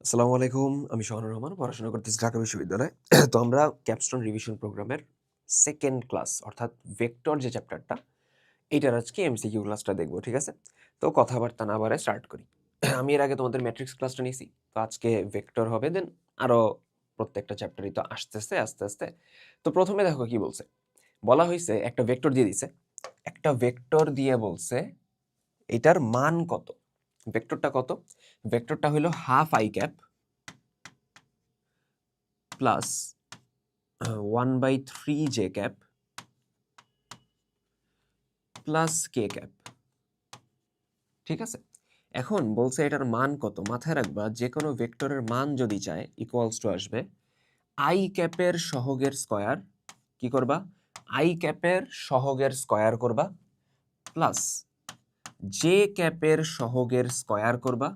আসসালামু আলাইকুম। আমি শাহনুর রহমান, পড়াশোনা করতেছি ঢাকা বিশ্ববিদ্যালয়ে। তো আমরা ক্যাপস্টোন রিভিশন প্রোগ্রামের 2nd ক্লাস অর্থাৎ ভেক্টর যে চ্যাপ্টারটা, এইটার আজকে এমসিকিউ ক্লাসটা দেখব, ঠিক আছে? তো কথাবার্তা না বাড়ায় স্টার্ট করি। আমি এর আগে তোমাদের ম্যাট্রিক্স ক্লাসটা নিছি। তো আজকে ভেক্টর হবে, দেন আরো প্রত্যেকটা চ্যাপ্টারই তো আসতেছে আস্তে, আস্তে। তো ১ম এ দেখো কি বলছে। বলা হইছে একটা ভেক্টর দিয়ে দিছে। একটা ভেক্টর দিয়ে বলছে এটার মান কত? ভেক্টরটা কত? ভেক্টরটা হইলো half I cap plus 1/3 J cap plus K cap, ঠিক আছে? এখন বলছে এটার মান কত? মাথায় রাখবা যে কোনো ভেক্টরের মান যদি চায় ইকুয়ালস টু আসবে আই ক্যাপের সহগের স্কয়ার, কি করবা? আই ক্যাপের সহগের স্কয়ার করবা প্লাস জে ক্যাপের সহগের স্কয়ার করবা,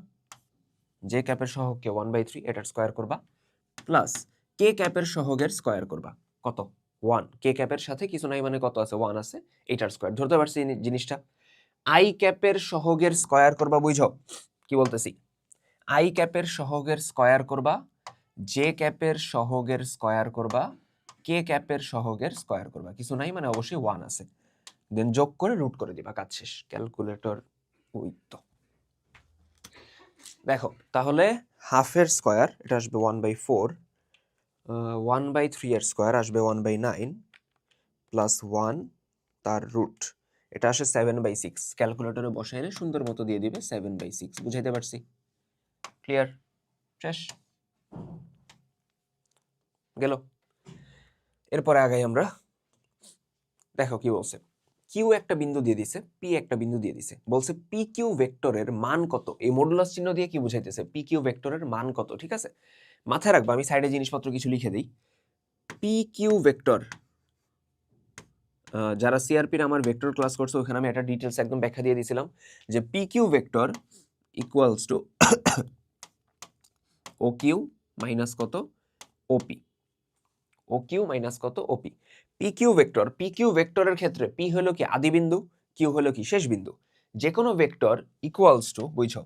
জে ক্যাপের সহগকে 1/3 এটার স্কয়ার করবা প্লাস কে ক্যাপের সহগের স্কয়ার করবা। কত? 1। কে ক্যাপের সাথে কিছু নাই মানে কত আছে? 1 আছে, এটার স্কয়ার। ধরতে পারছি জিনিসটা? আই ক্যাপের সহগের স্কয়ার করবা, বুঝো কি বলতেছি? আই ক্যাপের সহগের স্কয়ার করবা, জে ক্যাপের সহগের স্কয়ার করবা, কে ক্যাপের সহগের স্কয়ার করবা। কিছু নাই মানে অবশ্যই 1 আছে, দেন যোগ করে রুট করে দিবা, কাজ শেষ। ক্যালকুলেটর ওই তো। দেখো তাহলে হাফের স্কয়ার এটা আসবে 1/4, 1/3 এর স্কয়ার আসবে 1/9 প্লাস 1 তার রুট, এটা আসে 7/6। ক্যালকুলেটরে বসাইলে সুন্দর মতো দিয়ে দিবে 7/6। বুঝাইতে পারছি? ক্লিয়ার? শেষ? গেল? এরপরে আগাই আমরা। দেখো কি বলছে। কিউ একটা বিন্দু দিয়ে দিছে, পি একটা বিন্দু দিয়ে দিছে। বলছে পি কিউ ভেক্টরের মান কত? এই মডুলাস চিহ্ন দিয়ে কি বুঝাইতেছে? পি কিউ ভেক্টরের মান কত, ঠিক আছে? মাথায় রাখবা, আমি সাইডে জিনিসপত্র কিছু লিখে দিই। পি কিউ ভেক্টর, যারা সিআরপির আমার ভেক্টর ক্লাস করছে ওখানে আমি একটা ডিটেলস একদম ব্যাখ্যা দিয়ে দিয়েছিলাম যে P Q vector equals to O Q minus কত? ওপি। ও কিউ মাইনাস কত? OP. P Q vector, P Q ভেক্টরের ক্ষেত্রে পি হলো কি আদি বিন্দু, কিউ হলো কি শেষ বিন্দু। যে কোনো ভেক্টর ইকুয়ালস টু, বুঝছো,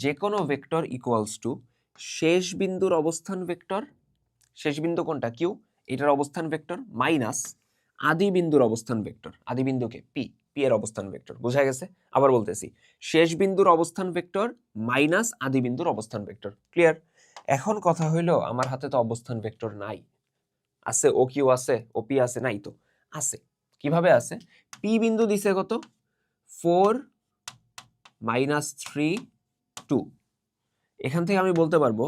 যে কোনো ভেক্টর ইকুয়ালস টু শেষ বিন্দুর অবস্থান ভেক্টর, শেষ বিন্দু কোনটা? কিউ, এটার অবস্থান ভেক্টর মাইনাস আদি বিন্দুর অবস্থান ভেক্টর। আদি বিন্দুকে পি, পি এর অবস্থান ভেক্টর। বোঝা গেছে? আবার বলতেছি, শেষ বিন্দুর অবস্থান ভেক্টর মাইনাস আদি বিন্দুর অবস্থান ভেক্টর। ক্লিয়ার? এখন কথা হইলো আমার হাতে তো অবস্থান ভেক্টর নাই। আছে ও কিউ আছে, ও পি আছে? নাই তো। আছে। কিভাবে আছে? পি বিন্দু দিছে কত? 4 -3 2। এখান থেকে আমি বলতে পারবো,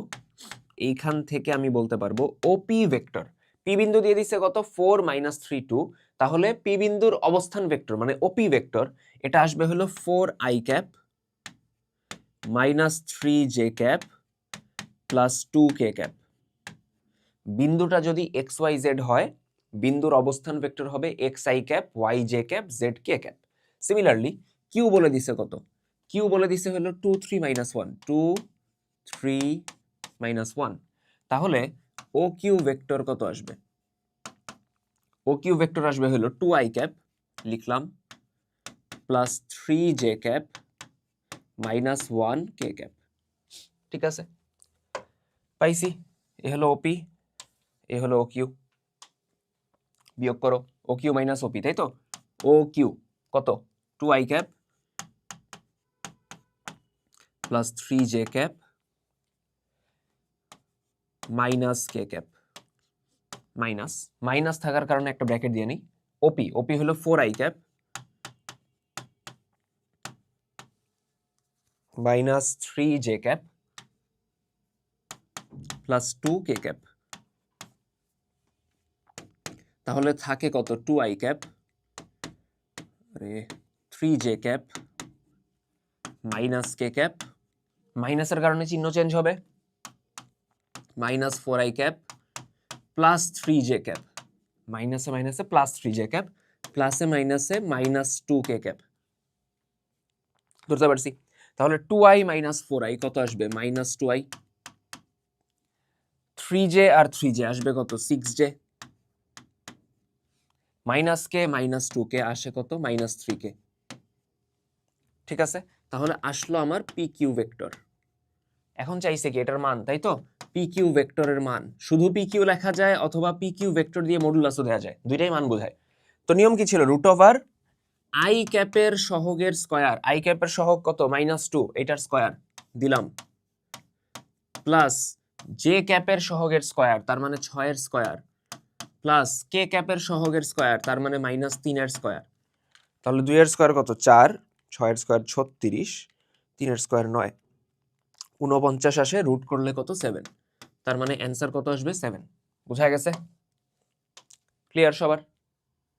এইখান থেকে আমি বলতে পারবো ওপি ভেক্টর। পি বিন্দু দিয়ে দিছে কত? 4 -3 2। তাহলে পি বিন্দুর অবস্থান ভেক্টর মানে ওপি ভেক্টর, এটা আসবে হলো 4 I cap -3 J cap plus 2 k cap. বিন্দুটা যদি এক্স ওয়াই জেড হয়, বিন্দুর অবস্থান ভেক্টর হবে x i cap, y j cap, z k cap. Similarly q বলে দিছে কত? কিউ বলে দিছে হলো 2 3 -1, 2 3 -1। তাহলে ও কিউ ভেক্টর কত আসবে? ও কিউ ভেক্টর আসবে হলো 2 আই ক্যাপ, লিখলাম, প্লাস 3 জে ক্যাপ মাইনাস 1 কে ক্যাপ। ঠিক আছে? পাইছি। এ হলো ওপি, এ হলো ও কিউ। বিয়োগ করো, ও কিউ মাইনাস ওপি, তাই তো? ও কিউ কত? 2 I cap plus 3 J cap minus K cap. Minus minus থাকার কারণে একটা ব্র্যাকেট দিয়ে নিই। ওপি, ওপি হলো 4 I cap minus 3 J cap plus 2 k cap. তাহলে থাকে কত? 2 আই ক্যাপ, আরে 3 জে ক্যাপ মাইনাস কে ক্যাপ। মাইনাসের কারণে চিহ্ন চেঞ্জ হবে, minus 4 I cap plus 3 J cap. মাইনাসে মাইনাসে প্লাস 3 জে ক্যাপ, প্লাসে মাইনাসে মাইনাস 2 কে ক্যাপ। ধরতে পারছি? তাহলে 2i মাইনাস 4i কত আসবে? Minus 2i। 3j আর 3j আসবে কত? 6j। মাইনাস কে মাইনাস 2কে আসে কত? মাইনাস 3কে। ঠিক আছে? তাহলে আসলো আমার পি কিউ ভেক্টর। এখন চাইছে কি এটার মান, তাই তো? পি কিউ ভেক্টরের মান শুধু পি কিউ লেখা যায় অথবা পি কিউ ভেক্টর দিয়ে মডুলাসও দেওয়া যায়, দুইটাই মান বোঝায়। তো নিয়ম কি ছিল? রুট ওভার আই ক্যাপের সহগের স্কয়ার, আই ক্যাপের সহগ কত? -2, এটার স্কয়ার দিলাম, প্লাস জে ক্যাপের সহগের স্কয়ার তার মানে 6 এর স্কয়ার, প্লাস কে ক্যাপের সহগের স্কয়ার তার মানে -3 এর স্কয়ার। তাহলে 2 এর স্কয়ার কত? 4, 6 এর স্কয়ার 36, 3 এর স্কয়ার 9, 49 আসে, রুট করলে কত? 7। তার মানে অ্যান্সার কত আসবে? 7। বুঝা গেছে? ক্লিয়ার সবার?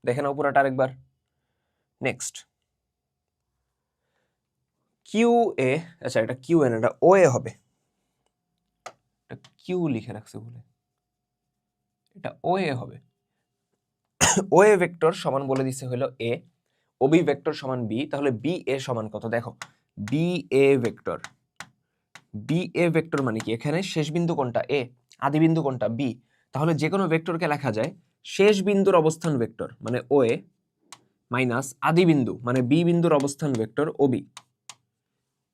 দেখে নাও পুরাটা আরেকবার। নেক্সট কিউ এ, আচ্ছা এটা কিউ এ না, এটা ও এ হবে। এটা কিউ লিখে রাখছে বলে, এটা ও এ হবে। ও এ ভেক্টর সমান বলে দিছে হলো এ, ওবি ভেক্টর সমান বি। তাহলে বি এ সমান কত? দেখো b a vector, b a vector মানে কি? এখানে শেষ বিন্দু কোনটা? এ, আদি বিন্দু কোনটা? বি। তাহলে যে কোনো ভেক্টরকে লেখা যায় শেষ বিন্দুর অবস্থান ভেক্টর মানে ও এ মাইনাস আদি বিন্দু মানে বি বিন্দুর অবস্থান ভেক্টর ও বি।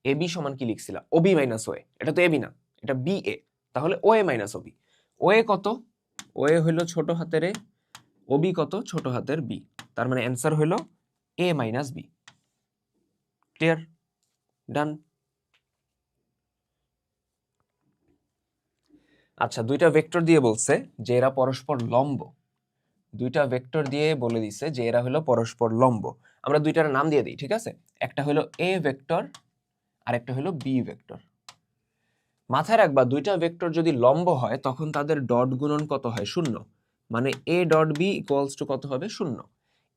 এ বি সমান কি লিখছিলা? ও বি মাইনাস ও এ। এটা তো এ বি না, এটা বি এ। তাহলে ও এ মাইনাস ও বি। ও এ কত? ও এ হইল ছোট হাতের এ, ও বি কত? ছোট হাতের বি। তার মানে অ্যান্সার হইল এ মাইনাস বি। ক্লিয়ার? ডান। আচ্ছা, দুইটা ভেক্টর দিয়ে বলছে যে এরা পরস্পর লম্ব। দুইটা ভেক্টর দিয়ে বলে দিছে যে এরা হলো পরস্পর লম্ব। আমরা দুইটার নাম দিয়ে দিই, ঠিক আছে? একটা হলো এ ভেক্টর আর একটা হলো বি ভেক্টর। মাথায় রাখবা দুইটা ভেক্টর যদি লম্ব হয় তখন তাদের ডট গুণন কত হয়? 0। মানে a dot b equals to কত হবে? 0।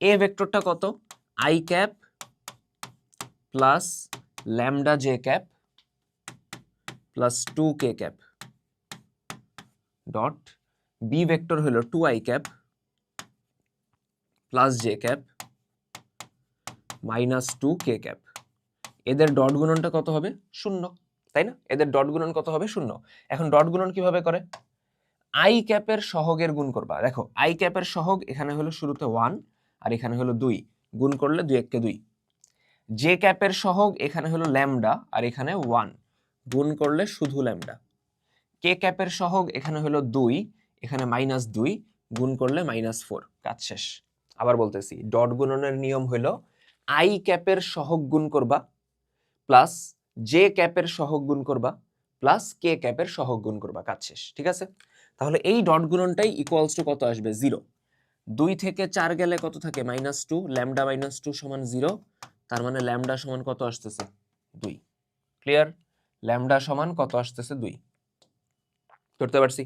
এ ভেক্টরটা কত? I cap plus lambda j cap plus 2 k cap dot b vector হলো 2i cap plus j cap minus 2 k cap. এদের ডট গুণনটা কত হবে? 0, তাই না? এদের ডট গুণন কত হবে? 0। এখন ডট গুণন কিভাবে করে? আই ক্যাপের সহগের গুণ করবা। দেখো আই ক্যাপের সহগ এখানে হলো শুরুতে 1 আর এখানে হলো 2, গুণ করলে 2 × 2। জে ক্যাপের সহগ এখানে হলো ল্যামডা আর এখানে 1, গুণ করলে শুধু ল্যামডা। কে ক্যাপের সহগ এখানে হলো 2, এখানে -2, গুণ করলে -4। কাজ শেষ। আবার বলতেছি, ডট গুণনের নিয়ম হলো আই ক্যাপের সহগ গুণ করবা প্লাস জে ক্যাপের সহগ গুণ করবা প্লাস কে ক্যাপের সহগ গুণ করবা, কাজ শেষ। ঠিক আছে? তাহলে এই ডট গুণনটাই ইকুয়ালস টু কত আসবে? 0। 2 থেকে 4 গেলে কত থাকে? -2, ল্যামডা -2 সমান 0। তার মানে ল্যামডা সমান কত আসতেছে? 2। ক্লিয়ার? ল্যামডা সমান কত আসতেছে? 2। করতে পারছি?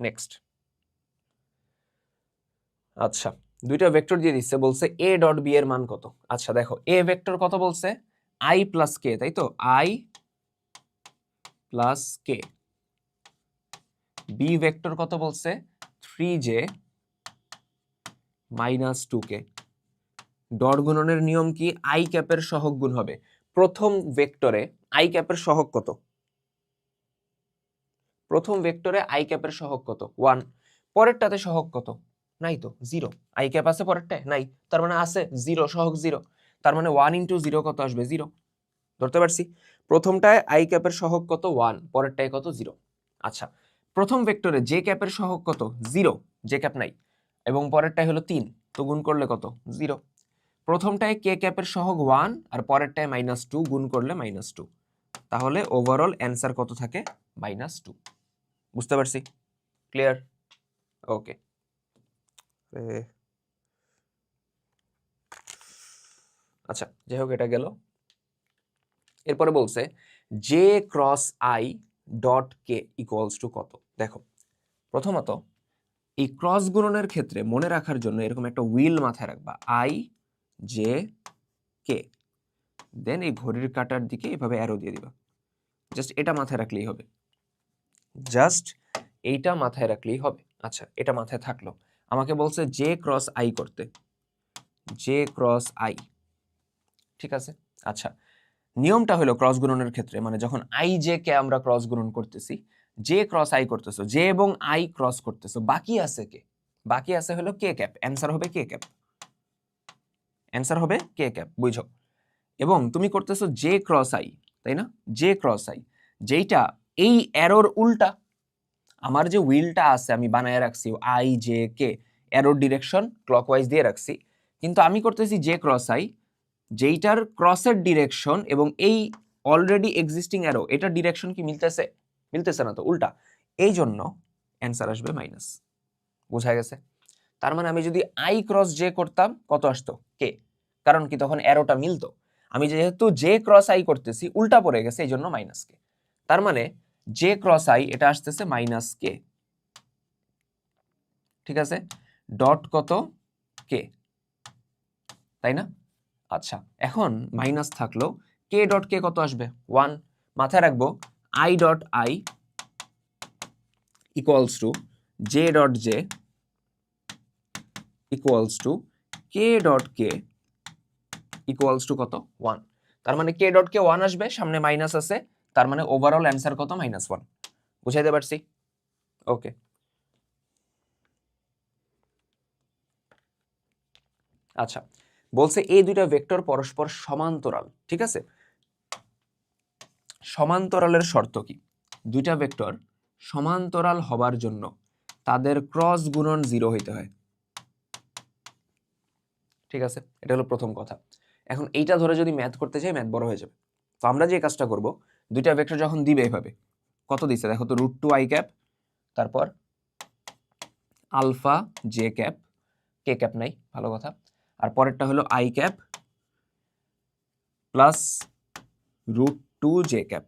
নেক্সট। আচ্ছা, দুইটা ভেক্টর দিয়ে দিচ্ছে, বলছে এ ডট বি এর মান কত? আচ্ছা দেখো, এ ভেক্টর কত বলছে? আই প্লাস কে, তাই তো? I plus K. B vector কত বলছে? 3j minus 2k। ডট গুণনের নিয়ম কি? আই ক্যাপের সহগ গুণ হবে। প্রথম ভেক্টরে আই ক্যাপের সহগ কত? প্রথম ভেক্টরে আই ক্যাপের সহগ কত? 1। পরেরটাতে সহগ কত? নাই তো, 0। আই ক্যাপ আছে পরেরটায়? নাই। তার মানে আছে 0, সহগ 0। তার মানে 1 × 0 কত আসবে? 0। ধরতে পারছি? প্রথমটায় আই ক্যাপের সহগ কত? 1, পরেরটায় কত? 0। আচ্ছা, প্রথম ভেক্টরে জে ক্যাপের সহগ কত? 0, জে ক্যাপ নাই, এবং পরেরটায় হলো 3, তো গুণ করলে কত? 0। প্রথমটায় কে ক্যাপের সহগ 1 আর পরেরটায় -2, গুণ করলে -2। তাহলে ওভারঅল অ্যান্সার কত থাকে? -2। বুঝতে পারছি? ক্লিয়ার? ওকে। আচ্ছা, যাই হোক, এটা গেল। এরপরে বলছে J cross I dot K equals to কত? দেখো, প্রথমত এই ক্রস গুণনের ক্ষেত্রে মনে রাখার জন্য এরকম একটা হুইল মাথায় রাখবা, আই জে কে, দেন এই ঘড়ির কাঁটার দিকে এভাবে অ্যারো দিয়ে দিবা। জাস্ট এটা মাথায় রাখলেই হবে, জাস্ট এইটা মাথায় রাখলেই হবে। আচ্ছা, এটা মাথায় থাকলো। আমাকে বলছে জে ক্রস আই করতে, জে ক্রস আই, ঠিক আছে? আচ্ছা, নিয়মটা হলো ক্রস গুণনের ক্ষেত্রে, মানে যখন আই জে কে আমরা ক্রস গুণন করতেছি, জে ক্রস আই করতেছো, জে এবং আই ক্রস করতেছো, বাকি আছে কে? বাকি আছে হলো কে ক্যাপ। অ্যান্সার হবে কে ক্যাপ, অ্যান্সার হবে কে ক্যাপ। বুঝো? এবং তুমি করতেছো জে ক্রস আই, তাই না? জে ক্রস আই, যেইটা এই অ্যারোর উল্টা। আমার যে হুইলটা আছে আমি বানায় রাখছি I J K, error direction clockwise দিয়ে রাখছি, কিন্তু আমি করতেছি জে ক্রস আই, যেইটার ক্রসের ডিরেকশন এবং এই অলরেডি এক্সিস্টিং অ্যারো এটার ডিরেকশন কি মিলতেছে? মিলতেছে না, তো উল্টা। এই জন্য অ্যান্সার আসবে মাইনাস। বোঝা গেছে? তার মানে আমি যদি আই ক্রস জে করতাম কত আসতো? কে। কারণ কি তখন অ্যারোটা মিলতো। আমি যেহেতু জে ক্রস আই করতেছি উল্টা পড়ে গেছে, এই জন্য মাইনাস কে। তার মানে জে ক্রস আই এটা আসতেছে মাইনাস কে। ঠিক আছে, ডট কত? কে, তাই না? আচ্ছা, এখন মাইনাস থাকলো, কে ডট কে কত আসবে? 1। মাথায় রাখবো I dot I equals to J dot J equals to K dot K equals to কত? 1। তার মানে কে ডট কে 1 আসবে, সামনে মাইনাস আছে, তার মানে ওভারঅল অ্যান্সার কত? -1। বুঝাইতে পারছি? ওকে। আচ্ছা, বলছে এই দুইটা ভেক্টর পরস্পর সমান্তরাল। ঠিক আছে, সমান্তরালের শর্ত কি? দুইটা ভেক্টর সমান্তরাল হবার জন্য তাদের ক্রস গুণন 0 হইতে হয়। ঠিক আছে, এটা হলো প্রথম কথা। এখন এইটা ধরে যদি ম্যাথ করতে চাই, ম্যাথ বড় হয়ে যাবে। তো আমরা যে কাজটা করব, দুইটা ভেক্টর যখন দিবে এভাবে, কত দিছে দেখো তো, √2 আই ক্যাপ, তারপর আলফা জে ক্যাপ, কে ক্যাপ নাই, ভালো কথা, আর পরেরটা হলো I cap plus √2 J cap.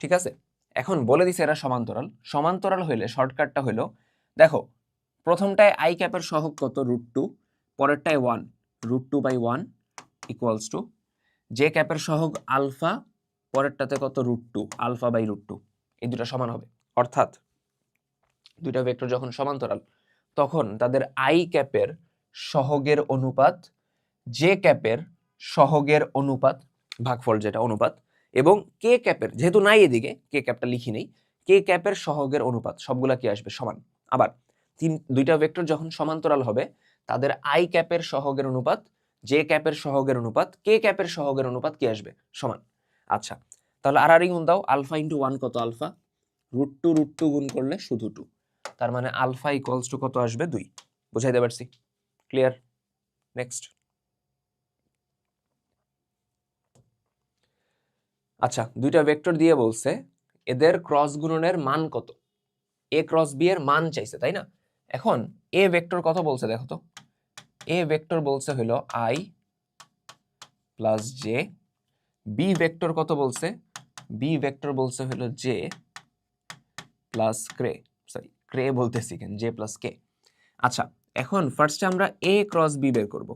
ঠিক আছে, এখন বলে দিছে এরা সমান্তরাল। সমান্তরাল হইলে শর্টকাটটা হলো, দেখো প্রথমটায় আই ক্যাপের সহগ কত? √2, পরেরটায় 1, √2/1 ইকুয়ালস টু জে ক্যাপের সহগ আলফা, পরেরটাতে কত? √2, আলফা/√2। এই দুটো সমান হবে। অর্থাৎ দুইটা ভেক্টর যখন সমান্তরাল তখন তাদের আই ক্যাপের সহগের অনুপাত জে ক্যাপের সহগের অনুপাত, ভাগফল যেটা অনুপাত, এবং কে ক্যাপের, যেহেতু নাই এদিকে কে ক্যাপটা লিখি নেই, কে ক্যাপের সহগের অনুপাত, সবগুলা কি আসবে? সমান। আবার দুইটা ভেক্টর যখন সমান্তরাল হবে তাদের আই ক্যাপের সহগের অনুপাত, জে ক্যাপের সহগের অনুপাত, কে ক্যাপের সহগের অনুপাত কি আসবে? সমান। আচ্ছা, তাহলে আর গুণ দাও, আলফা ইন্টু 1 কত? আলফা, √2 গুণ করলে শুধু 2, তার মানে আলফা ইকুয়ালস টু কত আসবে? 2। বুঝাইতে পারছি? ক্লিয়ার? নেক্সট। আচ্ছা, দুইটা ভেক্টর দিয়ে বলছে এদের ক্রস গুণনের মান কত? এ ক্রস বি এর মান চাইছে, তাই না? এখন এ ভেক্টর কত বলছে দেখো তো, এ ভেক্টর বলছে হলো I plus J, B vector কত বলছে? বি ভেক্টর বলছে হলো জে প্লাস ক্রে বলতেছি কেন, জে প্লাস কে। আচ্ছা, এখন ফার্স্টে আমরা এ ক্রস বি বের করব।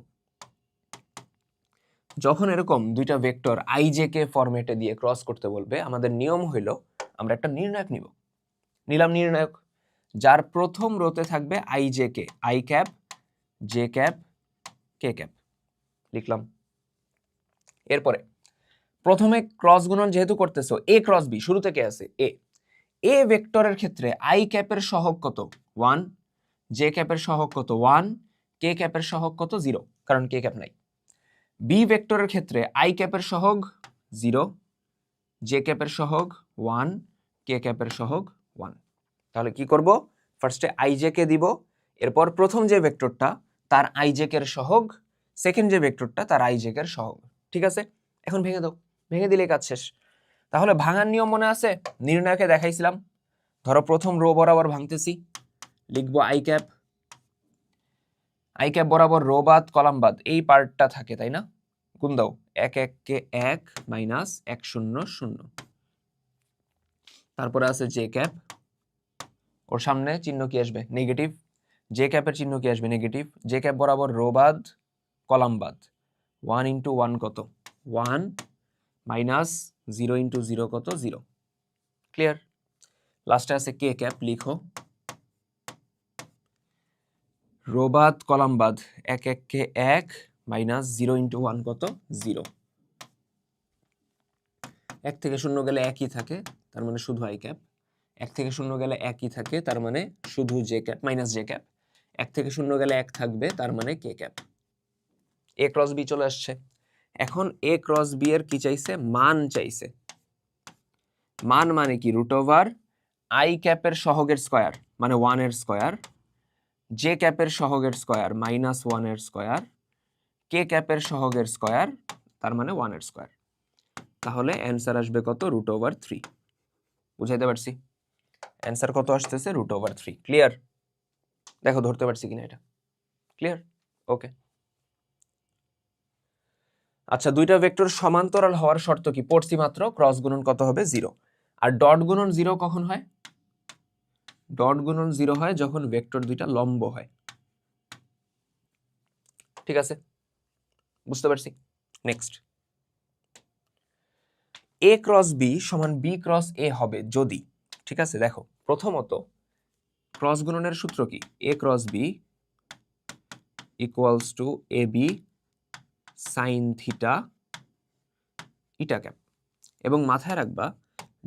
যখন এরকম দুইটা ভেক্টর আই জে কে ফরম্যাটে দিয়ে ক্রস করতে বলবে, আমাদের নিয়ম হইল আমরা একটা নির্ণায়ক নিব। নিলাম নির্ণায়ক, যার প্রথম রোতে থাকবে I J K, I cap, J cap, K cap, লিখলাম। এরপরে প্রথমে ক্রস গুণন যেহেতু করতেছো এ ক্রস বি, শুরু থেকে আছে এ ভেক্টরের ক্ষেত্রে আই ক্যাপের সহগ কত? 1, জে ক্যাপের সহগ কত? 1, কে ক্যাপের সহগ কত? 0, কারণ কে ক্যাপ নাই। বি ভেক্টরের ক্ষেত্রে আই ক্যাপের সহগ 0, জে ক্যাপের সহগ 1, কে ক্যাপের সহগ 1। তাহলে কি করব? ফার্স্টে আই জে কে দিব, এরপর প্রথম যে ভেক্টরটা তার আই জে কে এর সহগ, সেকেন্ড যে ভেক্টরটা তার আই জে কে এর সহগ। ঠিক আছে, এখন ভেঙে দাও, ভেঙে দিলে কাজ শেষ। তাহলে ভাঙার নিয়ম মনে আছে? নির্ণায়কে দেখাইছিলাম। ধরো প্রথম রো বরাবর ভাঙতেছি, লিখবো আই ক্যাপ, আই ক্যাপ বরাবর রো বাদ কলাম বাদ এই পার্টটা থাকে, তাই না? গুণ দাও, 1 1 কে 1 মাইনাস 1 0 0। তারপরে আছে জে ক্যাপ, ওর সামনে চিহ্ন কি আসবে? নেগেটিভ। জে ক্যাপের চিহ্ন কি আসবে? নেগেটিভ। জে ক্যাপ বরাবর রো বাদ কলাম বাদ, 1 ইন্টু 1 কত? 1 মাইনাস 0 ইন্টু 0 কত? 0। ক্লিয়ার? লাস্টে আছে কে ক্যাপ, লিখো রো বাদ কলাম বাদ 1 1 কে 1 মাইনাস 0 ইন্টু 1 কত? 0। 1 থেকে 0 গেলে একই থাকে, তার মানে শুধু আই ক্যাপ। 1 থেকে 0 গেলে একই থাকে, তার মানে শুধু J cap minus J cap. 1 থেকে 0 গেলে 1 থাকবে, তার মানে কে ক্যাপ। এ ক্রস বি চলে আসছে। এখন এ ক্রস বি এর কি চাইছে, মান চাইছে। মান মানে কি, রুট ওভার আই ক্যাপের সহগের স্কয়ার মানে 1 এর স্কয়ার, জে ক্যাপের সহগের স্কয়ার -1 এর স্কয়ার, কে ক্যাপের সহগের স্কয়ার তার মানে 1 এর স্কয়ার। তাহলে অ্যান্সার আসবে কত, রুট ওভার 3। বুঝাইতে পারছি? অ্যান্সার কত আসতেছে, রুট ওভার 3। ক্লিয়ার? দেখো ধরতে পারছি কিনা এটা। ক্লিয়ার? ওকে। আচ্ছা, দুইটা ভেক্টর সমান্তরাল হওয়ার শর্ত কি পড়ছি মাত্র, ক্রস গুণন কত হবে, 0। আর ডট গুণন 0 কখন হয়? ডট গুণন 0 হয় যখন ভেক্টর দুইটা লম্ব হয়। ঠিক আছে, বুঝতে পারছি। নেক্সট, এ ক্রস বি সমান বি ক্রস এ হবে যদি, ঠিক আছে দেখো প্রথমত ক্রস গুণনের সূত্র কি, A cross B equals to A B sine theta eta cap. এবং মাথায় রাখবা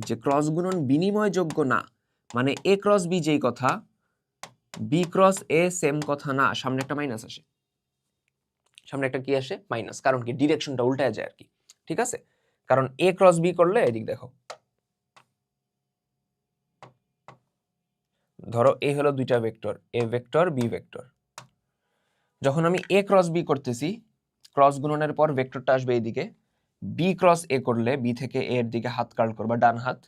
যে ক্রস গুণন বিনিময়যোগ্য না, মানে এ ক্রস বি যেই কথা, বি ক্রস এ সেম কথা না, সামনে একটা মাইনাস আসে, সামনে একটা কি আসে, মাইনাস। কারণ কি, ডিরেকশনটা উল্টায় যায় আর কি। ঠিক আছে, কারণ এ ক্রস বি করলে এদিক দেখো, ধরো এই হলো দুইটা vector, A vector B vector. যখন আমি এ ক্রস বি করতেছি, ক্রস গুণনের পর ভেক্টরটা আসবে এইদিকে, বি ক্রস এ করলে বি থেকে এ এর দিকে হাত কার্ল করবা, ডান হাত,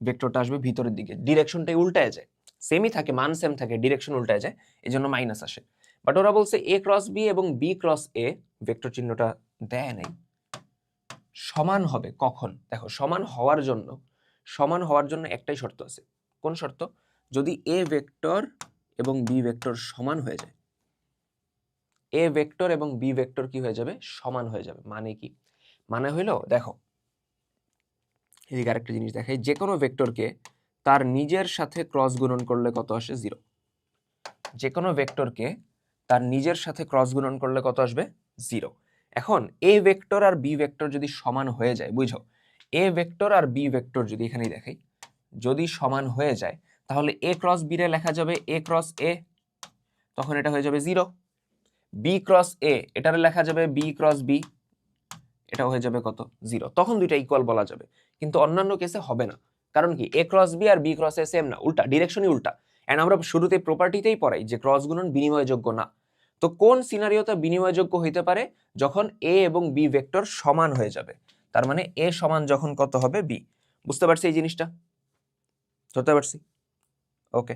ভেক্টরটা আসবে ভিতরের দিকে, ডিরেকশনটাই উল্টায় যায়, সেমই থাকে, মান সেম থাকে, ডিরেকশন উল্টায় যায়, এই জন্য মাইনাস আসে। বাট ওরা বলছে এ ক্রস বি এবং বি ক্রস এ, ভেক্টর চিহ্নটা দেয় নাই, সমান হবে কখন। দেখো সমান হওয়ার জন্য একটাই শর্ত আছে। কোন শর্ত? যদি এ ভেক্টর এবং বি ভেক্টর সমান হয়ে যায়। এ ভেক্টর এবং বি ভেক্টর কি হয়ে যাবে, সমান হয়ে যাবে। মানে কি, মানে হইলো দেখো এদিকে আরেকটা জিনিস দেখাই, যে কোনো ভেক্টরকে তার নিজের সাথে ক্রস গুণন করলে কত আসে, 0। যে কোনো ভেক্টরকে তার নিজের সাথে ক্রস গুণন করলে কত আসবে, 0। এখন এ ভেক্টর আর বি ভেক্টর যদি সমান হয়ে যায়, বুঝো, এ ভেক্টর আর বি ভেক্টর যদি এখানেই দেখাই, যদি সমান হয়ে যায়, তাহলে এ ক্রস বি রে লেখা যাবে এ ক্রস এ, তখন এটা হয়ে যাবে 0। বি ক্রস এ এটারে লেখা যাবে বি ক্রস বি, এটা হয়ে যাবে কত, 0। তখন দুইটা ইকুয়াল বলা যাবে। কিন্তু অন্যান্য কেসে হবে না। কারণ কি, এ ক্রস বি আর বি ক্রস এ সেম না, উল্টা, ডিরেকশনই উল্টা। এন্ড আমরা শুরুতে প্রপার্টিতেই পড়াই যে ক্রস গুণন বিনিময়যোগ্য না। তো কোন সিনারিওতে বিনিময়যোগ্য হইতে পারে, যখন এ এবং বি ভেক্টর সমান হয়ে যাবে। তার মানে এ সমান যখন কত হবে, বি। বুঝতে পারছি এই জিনিসটা? ধরতে পারছি? ওকে।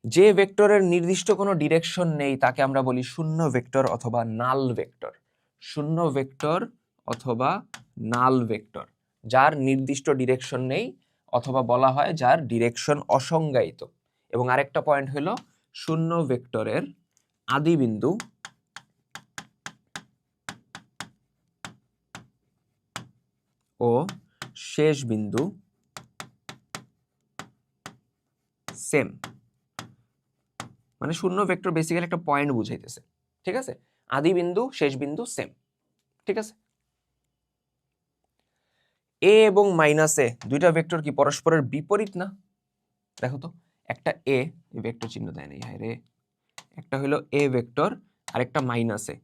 যে ভেক্টরের নির্দিষ্ট কোনো ডিরেকশন নেই তাকে আমরা বলি শূন্য ভেক্টর অথবা নাল ভেক্টর। শূন্য ভেক্টর অথবা নাল ভেক্টর, যার নির্দিষ্ট ডিরেকশন নেই, অথবা বলা হয় যার ডিরেকশন অসংজ্ঞায়িত। এবং আরেকটা পয়েন্ট হলো, শূন্য ভেক্টরের আদি বিন্দু ও শেষ বিন্দু সেম। মানে শূন্য ভেক্টর বেসিক্যালি একটা পয়েন্ট বুঝাইতেছে। ঠিক আছে, আদি বিন্দু শেষ বিন্দু সেম। ঠিক আছে, এ এবং মাইনাস এ দুইটা ভেক্টর কি পরস্পরের বিপরীত না? দেখো তো, একটা এ ভেক্টর চিহ্ন দেয় নাই, হ্যাঁ রে, একটা হলো এ ভেক্টর আর একটা মাইনাস এ,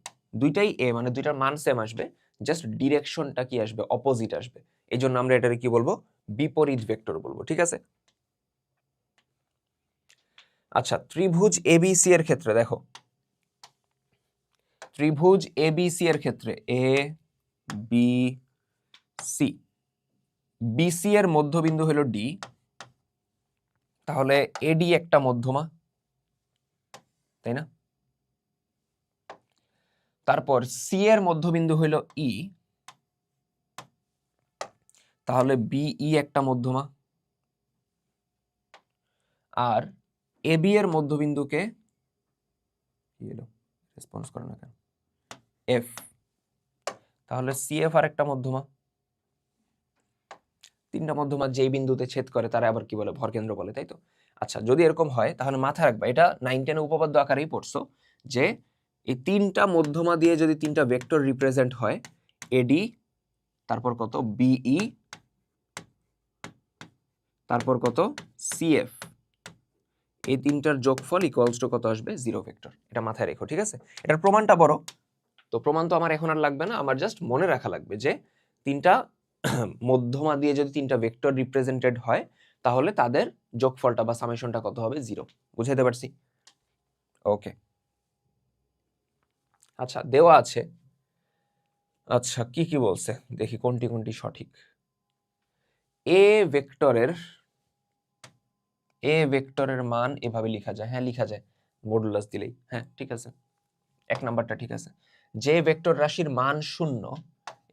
দুইটাই এ, মানে দুইটার মান সেম আসবে, জাস্ট ডিরেকশনটা কি আসবে, অপোজিট আসবে। এই জন্য আমরা এটাকে কি বলবো, বিপরীত ভেক্টর বলবো। ঠিক আছে। আচ্ছা, ত্রিভুজ এবিসি এর ক্ষেত্রে দেখো, ত্রিভুজ এবিসি এর ক্ষেত্রে এ বি সি, বিসি এর মধ্যবিন্দু হলো ডি, তাহলে এডি একটা মধ্যমা, তাই না? তারপর সি এর মধ্যবিন্দু হইল ই, তাহলে বিই একটা মধ্যমা। আর এবি এর মধ্যবিন্দুকে কি হলো, রেসপন্স করে না কেন, এফ, তাহলে সিএফ আর একটা মধ্যমা। তিনটা মধ্যমা যেই বিন্দুতে ছেদ করে তারা আবার কি বলে, ভরকেন্দ্র বলে, তাই তো? আচ্ছা, যদি এরকম হয় তাহলে মাথায় রাখবা, এটা 9-10 উপপাদ্য আকারেই পড়ছো, যে এই তিনটা মধ্যমা দিয়ে যদি তিনটা ভেক্টর রিপ্রেজেন্ট হয়, এডি, তারপর কত বিই, তারপর কত সিএফ, এই তিনটার যোগফল ইকুয়ালস টু কত আসবে, 0 ভেক্টর। এটা মাথায় রেখো। ঠিক আছে, এটার প্রমাণটা বড়, তো প্রমাণ তো আমার এখন আর লাগবে না, আমার জাস্ট মনে রাখা লাগবে যে তিনটা মধ্যমা দিয়ে যদি তিনটা ভেক্টর রিপ্রেজেন্টেড হয় তাহলে তাদের যোগফলটা বা সামেশনটা কত হবে? 0। বুঝাইতে পারছি? ওকে, আচ্ছা দেওয়া আছে। আচ্ছা কি কি বলছে দেখি কোনটি কোনটি সঠিক। এ ভেক্টরের মান এভাবে লেখা যায়, হ্যাঁ লেখা যায় মডুলাস দিলেই, হ্যাঁ ঠিক আছে, এক নাম্বারটা ঠিক আছে। যে ভেক্টর রাশির মান 0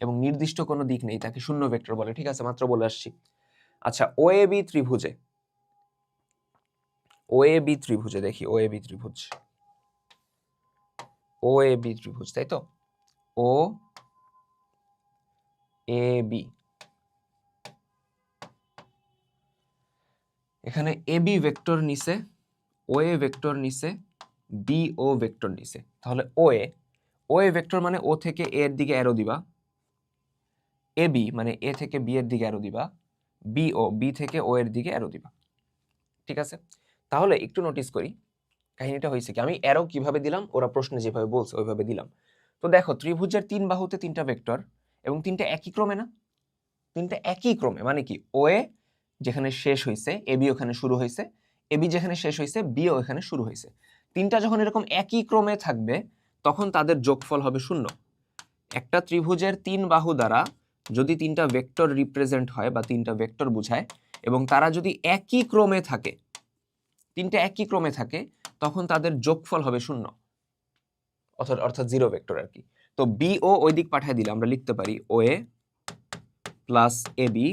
এবং নির্দিষ্ট কোনো দিক নেই তাকে শূন্য ভেক্টর বলে, ঠিক আছে, মাত্র বলে আসছি। আচ্ছা ওএবি ত্রিভুজে দেখি ওএবি ত্রিভুজ, তাই তো, ও এ বি, এখানে এবি ভেক্টর নিছে, ওএ ভেক্টর নিছে, বি ও ভেক্টর নিছে। তাহলে ওএ ভেক্টর মানে ও থেকে এ এর দিকে অ্যারো দিবা, এবি মানে এ থেকে বি এর দিকে অ্যারো দিবা, বি থেকে ও এর দিকে অ্যারো দিবা, ঠিক আছে। তাহলে একটু নোটিস করি কাহিনীটা হয়েছে কি, আমি অ্যারো কিভাবে দিলাম, ওরা প্রশ্নে যেভাবে বলছে ওইভাবে দিলাম। তো দেখো ত্রিভুজের 3 বাহুতে 3টা ভেক্টর এবং 3টা একই ক্রমে না, 3টা একই ক্রমে, মানে কি ওএ যেখানে শেষ হয়েছে এবি ওখানে শুরু হয়েছে, এবি যেখানে শেষ হয়েছে বিও এখানে শুরু হয়েছে। 3টা যখন এরকম একই ক্রমে থাকবে তখন তাদের যোগফল হবে 0। একটা ত্রিভুজের 3 বাহু দ্বারা যদি 3টা ভেক্টর রিপ্রেজেন্ট হয় বা 3টা ভেক্টর বোঝায় এবং তারা যদি একই ক্রমে থাকে, 3টা একই ক্রমে থাকে, তখন তাদের যোগফল হবে 0, অর্থাৎ 0 ভেক্টর আর কি। তো বি ও ওই দিক পাঠিয়ে দিলে আমরা লিখতে পারি ওএ প্লাস এ বি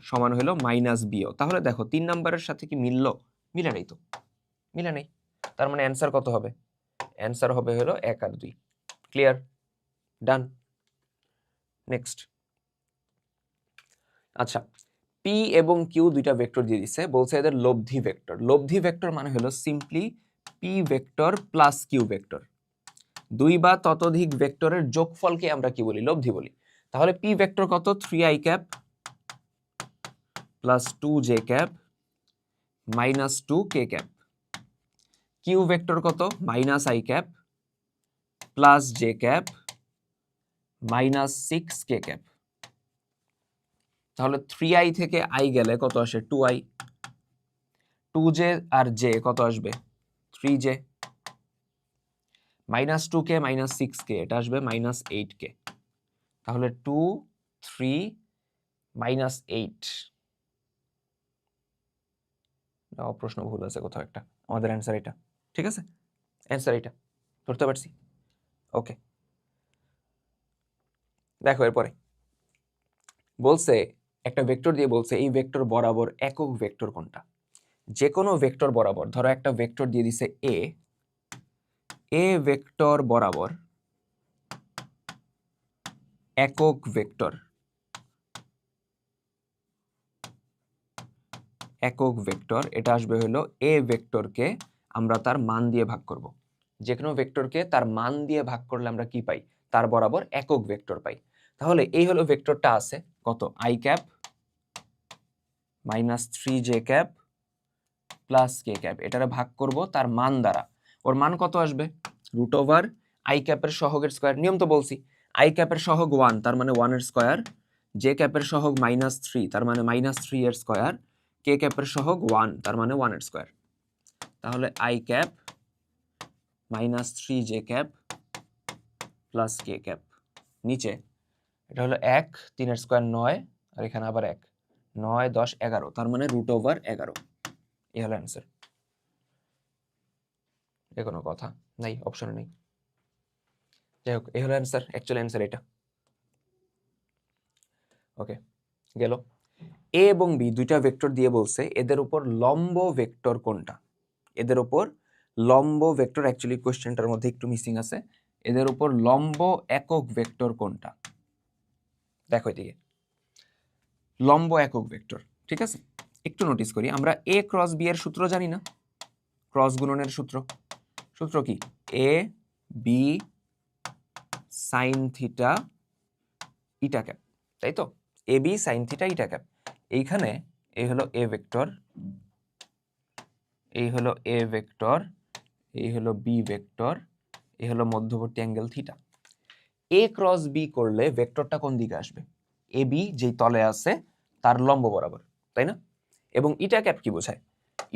সমান হলো মাইনাস বিও। তাহলে দেখো 3 নাম্বারের সাথে কি মিললো? মিলে নেই তো, মিলে নেই। তার মানে অ্যান্সার কত হবে? অ্যান্সার হবে হলো 1 আর 2। ক্লিয়ার? ডান। নেক্সট। আচ্ছা পি এবং কিউ দুইটা ভেক্টর দিয়ে দিছে, বলছে এদের লব্ধি ভেক্টর। লব্ধি ভেক্টর মানে হলো simply P vector plus Q vector. দুই বা ততোধিক ভেক্টরের যোগফলকে আমরা কি বলি? লব্ধি বলি। তাহলে পি ভেক্টর কত? 3i cap plus 2j cap minus 2k cap. Q vector কত? Minus i cap plus j cap minus 6k cap. তাহলে 3i থেকে i গেলে কত আসে? 2i, 2j আর j কত আসবে? 3j, minus 2k minus 6k এটা আসবে মাইনাস 8k। তাহলে 2 3 মাইনাস 8, প্রশ্ন ভুল আছে কোথাও একটা, আমাদের অ্যান্সার এটা, ঠিক আছে, অ্যান্সার এটা ধরতে পারছি। ওকে দেখো এরপরে বলছে একটা ভেক্টর দিয়ে বলছে এই ভেক্টর বরাবর একক ভেক্টর কোনটা। যে কোনো ভেক্টর বরাবর, ধরো একটা ভেক্টর দিয়ে দিছে এ ভেক্টর বরাবর একক ভেক্টর, এটা আসবে হলো এ ভেক্টরকে আমরা তার মান দিয়ে ভাগ করব। যে কোনো ভেক্টরকে তার মান দিয়ে ভাগ করলে আমরা কি পাই? তার বরাবর একক ভেক্টর পাই। তাহলে এই হলো ভেক্টরটা আছে কত? i cap minus 3j cap plus k cap, এটারে ভাগ করব তার মান দ্বারা। ওর মান কত আসবে? রুট ওভার i ক্যাপের সহগের স্কয়ার। নিয়ম তো বলছি, i ক্যাপের সহগ 1 তার মানে 1 এর স্কয়ার, j ক্যাপের সহগ মাইনাস 3 তার মানে মাইনাস 3 এর স্কয়ার, k ক্যাপের সহগ 1 তার মানে 1 এর স্কয়ার। তাহলে i cap minus 3j cap plus k cap. নিচে এটা হলো 1, 3 এর স্কয়ার 9 আর এখানে আবার 1, 9 10 11 তার মানে রুট ওভার 11। এই হলো অ্যান্সার। এ কোনো কথা নাই, অপশনে নেই। যাই হোক এই হলো অ্যান্সার, অ্যাকচুয়াল অ্যান্সার এটা। ওকে গেল। এ এবং বি দুইটা ভেক্টর দিয়ে বলছে এদের উপর লম্ব ভেক্টর কোনটা। এদের উপর লম্ব ভেক্টর, অ্যাকচুয়ালি কোশ্চেনটার মধ্যে একটু মিসিং আছে, এদের উপর লম্ব একক ভেক্টর কোনটা। দেখো এদিকে লম্ব একক ভেক্টর, ঠিক আছে। একটু নোটিস করি, আমরা এ ক্রস বি এর সূত্র জানি না, ক্রস গুণনের সূত্র কি? এ B sine theta eta cap, তাই তো, এ B sine theta eta cap. এইখানে এই হলো এ ভেক্টর, এই হলো এ ভেক্টর, এই হলো বি ভেক্টর, এ হলো মধ্যবর্তী অ্যাঙ্গেল থিটা। এ ক্রস বি করলে ভেক্টরটা কোন দিকে আসবে? এ বি যেই তলে আছে তার লম্ব বরাবর, তাই না? এবং ইটা ক্যাপ কি বোঝায়?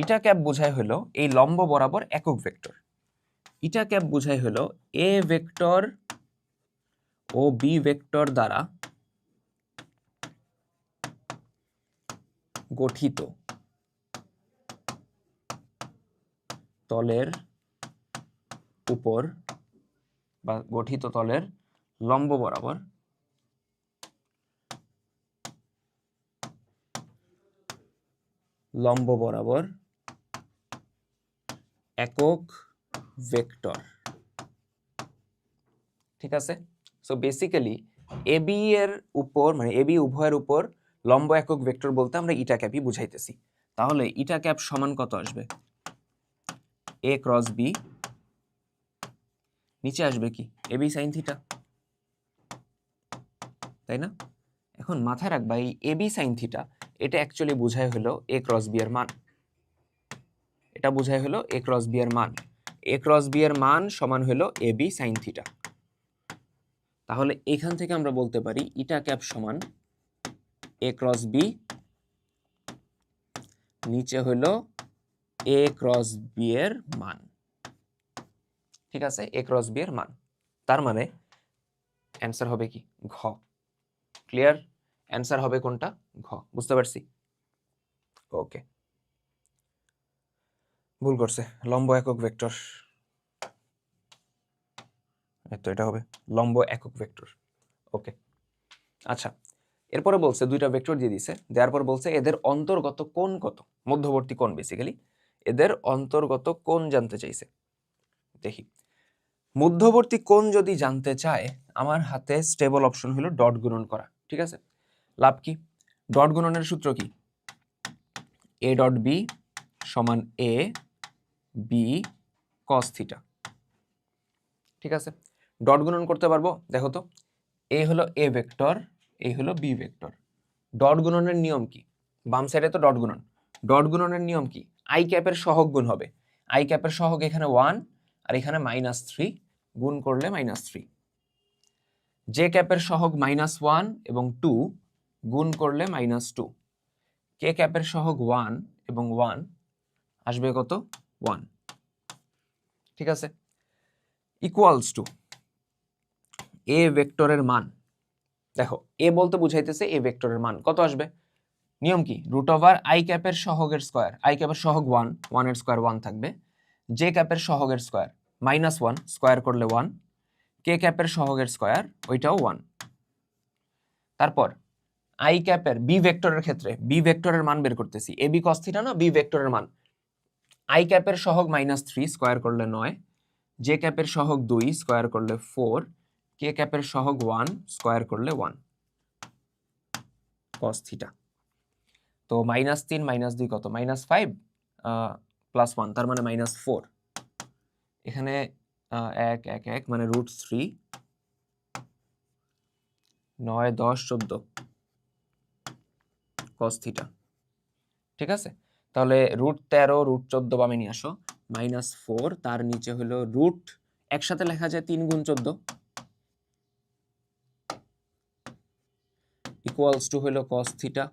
ইটা ক্যাপ বোঝায় হলো এই লম্ব বরাবর একক ভেক্টর। ইটা ক্যাপ বোঝায় হলো এ ভেক্টর ও বি ভেক্টর দ্বারা গঠিত তলের উপর বা গঠিত তলের লম্ব বরাবর একক ভেক্টর। ঠিক আছে? সো বেসিক্যালি এবি এর উপর মানে এবি উভয়ের উপর লম্ব একক ভেক্টর বলতে আমরা ইটা ক্যাপই বুঝাইতেছি। তাহলে ইটা ক্যাপ সমান কত আসবে? এ ক্রস বি, নিচে আসবে কি? এবি সাইন থিটা, তাই না? এখন মাথায় রাখবা এই এবি সাইন থিটা এটা অ্যাকচুয়ালি বোঝায় হলো এ ক্রস বি এর মান। এটা বোঝায় হলো এ ক্রস বি এর মান। এ ক্রস বি এর মান সমান হলো এবি সাইন থিটা। তাহলে এখান থেকে আমরা বলতে পারি ইটা ক্যাপ সমান এ ক্রস বি, নিচে হলো এ ক্রস বি এর মান। ঠিক আছে? এ ক্রস বি এর মান। তার মানে অ্যান্সার হবে কি? ঘ। ক্লিয়ার? অ্যান্সার হবে কোনটা? ঘ। বুঝতে পারছি? ওকে, ভুল করছে, লম্ব একক ভেক্টর। তো এটা হবে লম্ব একক ভেক্টর। ওকে, আচ্ছা, এরপরে বলছে দুইটা ভেক্টর দিয়ে দিছে, দেওয়ার পর বলছে এদের অন্তর্গত কোণ কত? মধ্যবর্তী কোণ, বেসিক্যালি এদের অন্তর্গত কোণ জানতে চাইছে। দেখি, মধ্যবর্তী কোণ যদি জানতে চায় আমার হাতে স্টেবল অপশন হলো ডট গুণন করা। ঠিক আছে? লাভ কি? ডট গুণনের সূত্র কি? এ ডট বি সমান এ বি কস থিটা। ঠিক আছে? ডট গুণন করতে পারবো? দেখো তো, এ হলো এ ভেক্টর, এই হলো বি ভেক্টর। ডট গুণনের নিয়ম কি? বাম সাইডে তো ডট গুণন। ডট গুণনের নিয়ম কি? আই ক্যাপের সহগ গুণ হবে। আই ক্যাপের সহগ এখানে 1 আর এখানে -3, গুণ করলে -3। জে ক্যাপের সহগ -1 এবং 2, গুণ করলে -2। কে ক্যাপের সহগ 1 এবং 1, আসবে কত? 1। ঠিক আছে? ইকুয়ালস টু এ ভেক্টরের মান। দেখো, এ বলতে বুঝাইতেছে এ ভেক্টরের মান কত আসবে? নিয়ম কি? রুট ওভার আই ক্যাপের সহগের স্কয়ার। আই ক্যাপের সহগ 1, 1 এর স্কয়ার 1 থাকবে। জে ক্যাপের সহগের স্কয়ার -1, স্কয়ার করলে 1। কে ক্যাপের সহগের স্কয়ার, ওইটাও 1। তারপর আই ক্যাপের বি ভেক্টরের ক্ষেত্রে বি ভেক্টরের মান বের করতেছি। এ বি কস থিটা না, বি ভেক্টরের মান। আই ক্যাপের সহগ -3, স্কয়ার করলে 9। জে ক্যাপের সহগ 2, স্কয়ার করলে 4। কে ক্যাপের সহগ 1, স্কয়ার করলে 1 কস থিটা। তো -3 -2 কত? -5 +1, তার মানে -4। এখানে 1 1 1 মানে √3, 9 10 14 cos থিটা। ঠিক আছে? তাহলে √13 √14 বামে নিয়ে আসো, -4, তার নিচে হলো রুট, একসাথে লেখা যায় 3 গুণ 14, ইকুয়ালস টু হলো cos থিটা।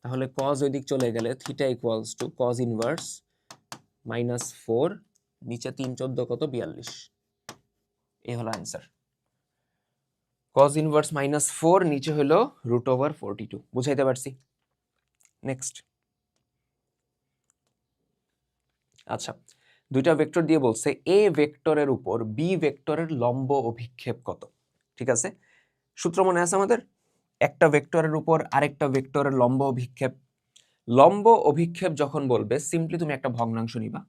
তাহলে cos ওই দিক চলে গেলে theta equals to cos inverse -4, নিচে 3 14 কত? 42। এই হলো অ্যান্সার। cos ইনভার্স -4, নিচে হলো √42। বুঝাইতে পারছি? নেক্সট। আচ্ছা, দুইটা ভেক্টর দিয়ে বলছে এ ভেক্টরের উপর বি ভেক্টরের লম্ব অভিক্ষেপ কত? ঠিক আছে? সূত্র মনে আছে আমাদের? একটা ভেক্টরের উপর আরেকটা ভেক্টরের লম্ব অভিক্ষেপ। লম্ব অভিক্ষেপ যখন বলবে সিম্পলি তুমি একটা ভগ্নাংশ নিবা।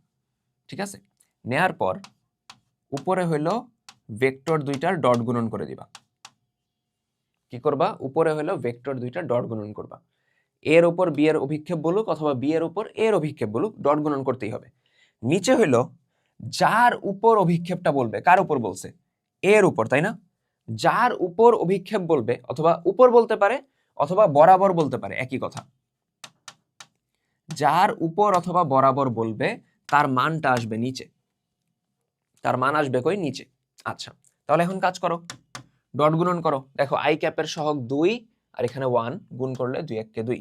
ঠিক আছে? নেয়ার পর উপরে হইলো ভেক্টর দুইটার ডট গুণন করে দিবা। কি করবা? উপরে হইলো ভেক্টর দুইটার ডট গুণন করবা। এর উপর বি এর অভিক্ষেপ বলুক অথবা বি এর উপর এর অভিক্ষেপ বলুক, ডট গুণন করতেই হবে। নিচে হইলো যার উপর অভিক্ষেপটা বলবে, কার উপর বলছে? এর উপর, তাই না? যার উপর অভিক্ষেপ বলবে, অথবা উপর বলতে পারে অথবা বরাবর বলতে পারে, একই কথা। যার উপর অথবা বরাবর বলবে তার মানটা আসবে নিচে। তার মান আসবে কই নিচে। আচ্ছা, তাহলে এখন কাজ করো, ডট গুণন করো। দেখো আই ক্যাপের সহগ 2 আর এখানে 1 গুণ করলে 2 1 কে 2,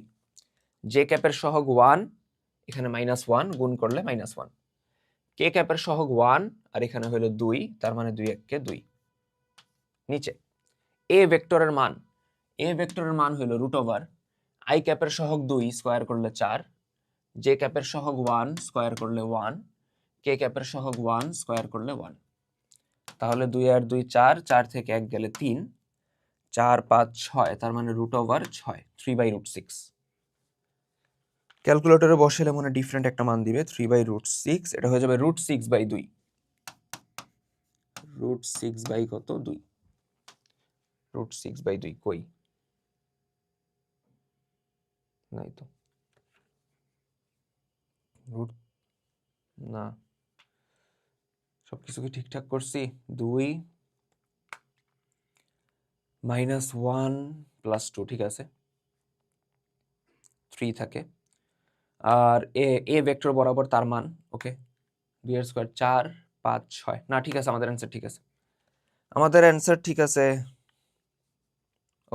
জে ক্যাপের সহগ 1 এখানে -1 গুণ করলে -1, কে ক্যাপের সহগ 1 আর এখানে হলো 2 তার মানে 2 1 কে 2। নিচে এ ভেক্টরের মান, এ ভেক্টরের মান হলো √ আই ক্যাপের সহগ 2 স্কয়ার করলে 4, জে ক্যাপের সহগ 1 স্কয়ার করলে 1, কে ক্যাপের সহগ 1 স্কয়ার করলে 1। তাহলে 2 আর 2 4, 4 থেকে 1 গেলে 3, 4 5 6 তার মানে √6, 3/6। ক্যালকুলেটরে বসালে মনে ডিফারেন্ট একটা মান দিবে, 3/6, এটা হয়ে যাবে √6/2। √6 কত 2, √6/2 কই নাই তো, রুট না, সবকিছু কি ঠিকঠাক করছি? 2 -1 + 2 ঠিক আছে, 3 থাকে। আর এ ভেক্টর বরাবর তার মান, ওকে, 2 এর স্কয়ার 4 5 6, না ঠিক আছে, আমাদের অ্যান্সার ঠিক আছে, আমাদের অ্যান্সার ঠিক আছে।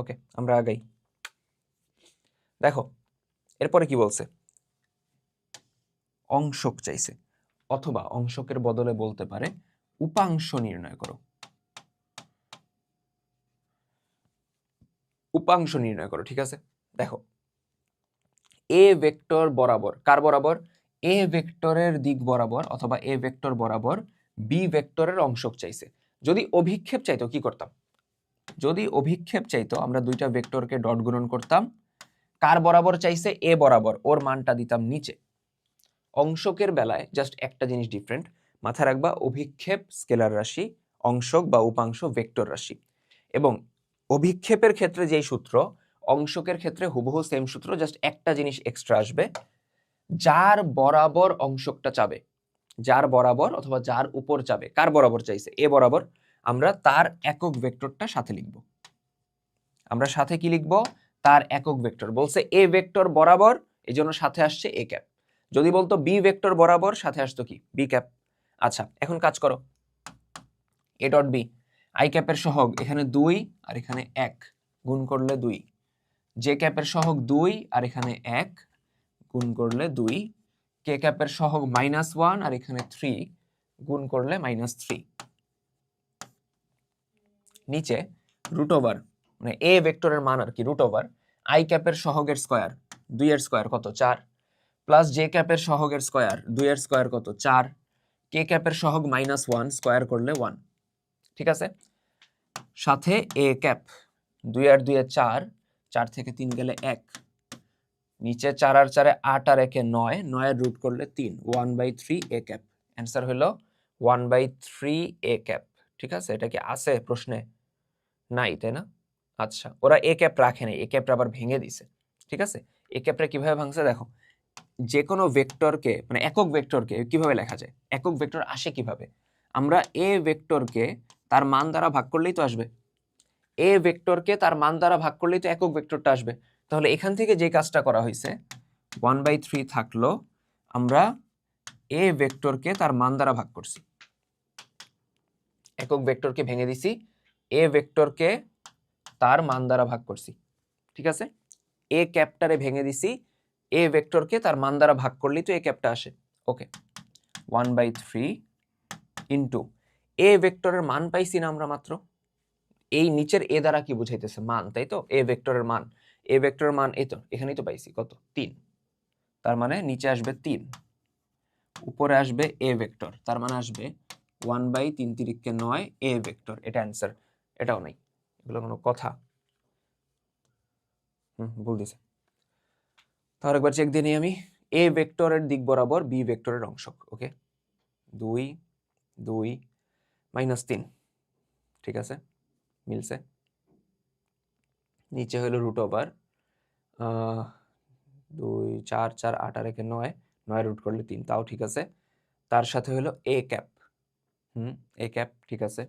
ওকে, আমরা আগাই। দেখো এরপরে কি বলছে, অংশক চাইছে, অথবা অংশকের বদলে বলতে পারে উপাংশ নির্ণয় করো। উপাংশ নির্ণয় করো, ঠিক আছে। দেখো এ ভেক্টর বরাবর, কার বরাবর? এ ভেক্টরের দিক বরাবর অথবা এ ভেক্টর বরাবর বি ভেক্টরের অংশক চাইছে। যদি অভিক্ষেপ চাইতো কি করতাম? যদি অভিক্ষেপ চাইতো আমরা দুইটা ভেক্টরকে ডট গুণন করতাম। কার বরাবর চাইছে? এ বরাবর, ওর মানটা দিতাম নিচে। অংশকের বেলায় জাস্ট একটা জিনিস ডিফারেন্ট, মাথায় রাখবা, অভিক্ষেপ স্কেলার রাশি, অংশক বা উপাংশ ভেক্টর রাশি। এবং অভিক্ষেপের ক্ষেত্রে যেই সূত্র, অংশকের ক্ষেত্রে হুবহু সেম সূত্র, জাস্ট একটা জিনিস এক্সট্রা আসবে, যার বরাবর অংশকটা চাবে, যার বরাবর অথবা যার উপর চাবে, কার বরাবর চাইছে? এ বরাবর, আমরা তার একক ভেক্টরটা সাথে লিখব। আমরা সাথে কি লিখব? তার একক ভেক্টর। বলছে এ ভেক্টর বরাবর, এজন্য সাথে আসছে এ ক্যাপ। যদি বলতো বি ভেক্টর বরাবর, সাথে আসতো কি? B cap. আচ্ছা, এখন কাজ করো, এ ডট বি, আই ক্যাপের সহগ এখানে 2 আর এখানে 1 গুণ করলে 2, জে ক্যাপের সহগ 2 আর এখানে 1 গুণ করলে 2, কে ক্যাপের সহগ -1 আর এখানে 3 গুণ করলে -3। নিচে √ মানে এ ভেক্টরের মান আর কি, √ আই ক্যাপের সহগের স্কয়ার, 2 এর স্কয়ার কত? 4, প্লাস জে ক্যাপের সহগের স্কয়ার, 2 এর স্কয়ার কত? 4, কে ক্যাপের সহগ -1 স্কয়ার করলে 1, ঠিক আছে। সাথে এ ক্যাপ, 2 আর 2 4, 4 থেকে 3 গেলে 1, নিচে 4 আর 4 8 আর 1 9, 9 এর রুট করলে 3, 1/3 এ ক্যাপ। অ্যান্সার হলো 1/3 এ ক্যাপ। ঠিক আছে, এটা কি আছে প্রশ্নে? নাই, তাই না? আচ্ছা, ওরা এ ক্যাপ রাখে নাই, এ ক্যাপটা আবার ভেঙে দিছে। ঠিক আছে, এ ক্যাপটা কিভাবে ভাঙছে দেখো, যে কোনো ভেক্টরকে, মানে একক ভেক্টরকে কিভাবে লেখা যায়? একক ভেক্টর আসে কিভাবে? আমরা এ ভেক্টরকে তার মান দ্বারা ভাগ করলেই তো আসবে। এ ভেক্টরকে তার মান দ্বারা ভাগ করলেই তো একক ভেক্টরটা আসবে। তাহলে এখান থেকে যে কাজটা করা হয়েছে, 1/3 থাকলো, আমরা এ ভেক্টরকে তার মান দ্বারা ভাগ করছি, একক ভেক্টরকে ভেঙে দিছি, এ ভেক্টরকে তার মান দ্বারা ভাগ করছি। ঠিক আছে, এ ক্যাপটারে ভেঙে দিছি, এ ভেক্টরকে তার মান দ্বারা ভাগ করলেই তো এ ক্যাপটা আসে। ওকে, 1/3 ইন্টু এ ভেক্টরের মান পাইছি না আমরা মাত্র, এই নিচের এ দ্বারা কি বুঝাইতেছে? মান, তাই তো, এ ভেক্টরের মান, এ ভেক্টরের মান এই তো এখানেই তো পাইছি, কত? 3, তার মানে নিচে আসবে 3, উপরে আসবে এ ভেক্টর, তার মানে আসবে 1/3 তিরিককে 9 এ ভেক্টর। এটা অ্যান্সার, এটাও নাই, এগুলো কোনো কথা? ভুল দিছে। তাহলে একবার চেক দিয়ে নিই আমি, এ ভেক্টরের দিক বরাবর বি ভেক্টরের অংশক। ওকে, 2 2 -3, ঠিক আছে, মিলছে। নিচে হলো √ 2 4 4 8 আর 1 9, 9 রুট করলে 3, তাও ঠিক আছে। তার সাথে হলো এ ক্যাপ, এ ক্যাপ, ঠিক আছে,